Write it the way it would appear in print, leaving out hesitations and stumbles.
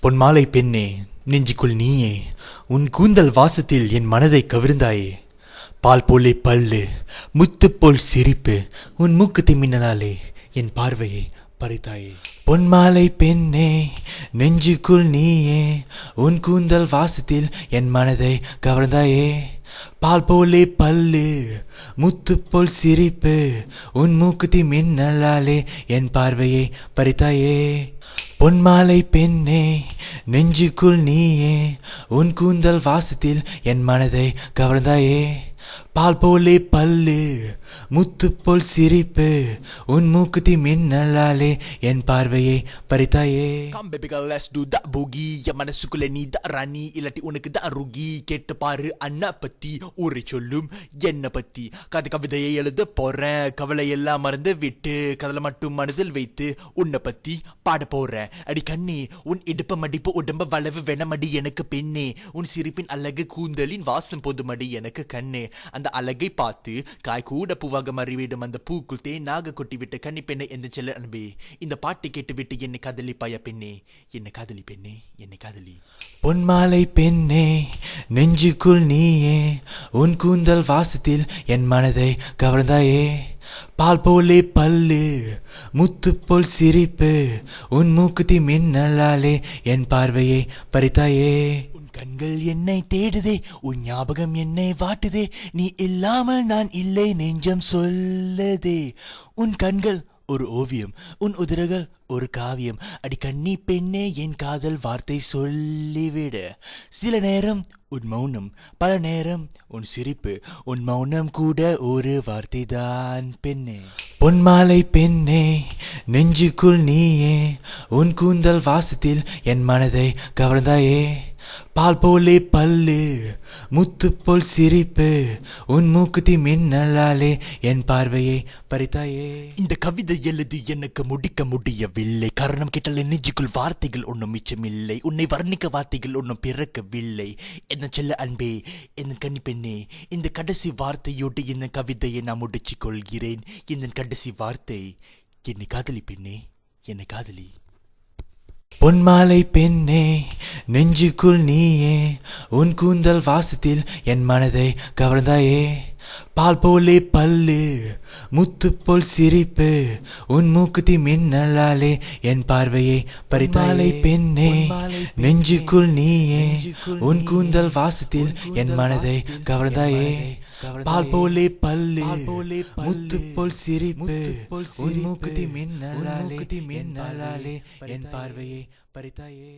பொன்மாலை பெண்ணே, நெஞ்சுக்குள் நீயே, உன் கூந்தல் வாசத்தில் என் மனதை கவிர்ந்தாயே. பால் போலே பல்லு, முத்து போல் சிரிப்பு, உன் மூக்குத்தி மின்னலாலே என் பார்வையை பறித்தாயே. பொன்மாலை பெண்ணே, நெஞ்சுக்குள் நீயே, உன் கூந்தல் வாசத்தில் என் மனதை கவர்ந்தாயே. பால் போலே பல்லு, முத்து போல் சிரிப்பு, உன் மூக்குத்தி மின்னலாலே என் பார்வையை பறித்தாயே. பொன்மாலை பெண்ணே, நெஞ்சுக்குள் நீயே, உன் கூந்தல் வாசத்தில் என் மனதை கவர்ந்தாயே. பால் போலே பல்லு, முத்து போல் சிரிப்பு, உன் மூக்குத்தி மின்னலாலே என் பார்வையை பறித்தாயே. Come baby girl, let's do that boogie. என் மனசுக்குள்ள நீ தான் ராணி, இல்லாட்டி உனக்கு தான் ருகி. கேட்டு பாரு அண்ணா பத்தி, ஊரை சொல்லும் என்ன பத்தி. கவிதையை எழுத போறேன், கவலை எல்லாம் மறந்து விட்டு, கதலை மட்டும் மனதில் வைத்து உன்னை பத்தி பாட போறேன். அடி கண்ணே, உன் இடுப்ப மடிப்பு உடம்ப வளவு வெனமடி எனக்கு பெண்ணே. உன் சிரிப்பின் அழகு கூந்தலின் வாசம் போதுமடி எனக்கு கண்ணே. அந்த அழகை பார்த்து காய் கூட பூவாக மறிவிடும் அந்த பூக்குள் தேனாக கொட்டிவிட்ட கன்னி பெண்ணை எந்த செல்ல அன்பே. இந்த பாட்டை கேட்டுவிட்டு என்னை காதலிப்பாயா பெண்ணே, என்னை காதலி பெண்ணே, என்னை காதலி. பொன்மாலை பெண்ணே, நெஞ்சுக்குள் நீயே, உன் கூந்தல் வாசத்தில் என் மனதை கவர்ந்தாயே. பால் போலே பல்லு, முத்து போல் சிரிப்பு, உன் மூக்குத்தி மின்னலாலே என் பார்வையை பறித்தாயே. கண்கள் என்னை தேடுதே, உன் ஞாபகம் என்னை வாட்டுதே, நீ இல்லாமல் நான் இல்லை நெஞ்சம் சொல்லதே. உன் கண்கள் ஒரு ஓவியம், உன் உதிரங்கள் ஒரு காவியம். அடி கண்ணி பெண்ணே, என் காதல் வார்த்தை சொல்லிவிட. சில நேரம் உன் மௌனம், பல நேரம் உன் சிரிப்பு, உன் மௌனம் கூட ஒரு வார்த்தை தான் பெண்ணே. பொன்மாலை பெண்ணே, நெஞ்சுக்குள் நீயே, உன் கூந்தல் வாசத்தில் என் மனதை கவர்ந்தாயே. பால் போலே பல்லு, முத்து போல் சிரிப்பு, உன் மூக்குத்தி மின்னலாலே என் பார்வையை பறித்தாயே. இந்த கவிதை எழுதி எனக்கு முடிக்க முடியவில்லை. காரணம் கேட்டால் என் நெஞ்சுக்குள் வார்த்தைகள் ஒன்றும் மிச்சமில்லை. உன்னை வர்ணிக்க வார்த்தைகள் ஒன்றும் பிறக்கவில்லை. என்ன செல்ல அன்பே, என் கன்னி பெண்ணே, இந்த கடைசி வார்த்தையோடு இந்த கவிதையை நான் முடிச்சு கொள்கிறேன். இந்த கடைசி வார்த்தை, என்னை காதலி பெண்ணே, என்னை காதலி. பொன்மாலை பெண்ணே, நெஞ்சுக்குள் நீயே, உன் கூந்தல் வாசத்தில் என் மனதை கவர்ந்தாயே. பால் போலே பல்லு, முத்து போல் சிரிப்பு, உன் மூக்குத்தி மின்னலாலே என் பார்வையை பறித்தாயே. பெண்ணே, நெஞ்சுக்குள் நீயே, உன் கூந்தல் வாசத்தில் என் மனதை கவர்ந்தாயே. பால் போலே பல்லு, முத்து போல் சிரிப்பு, உன் மூக்குத்தி மின்னலாலே என் பார்வையை பறித்தாயே.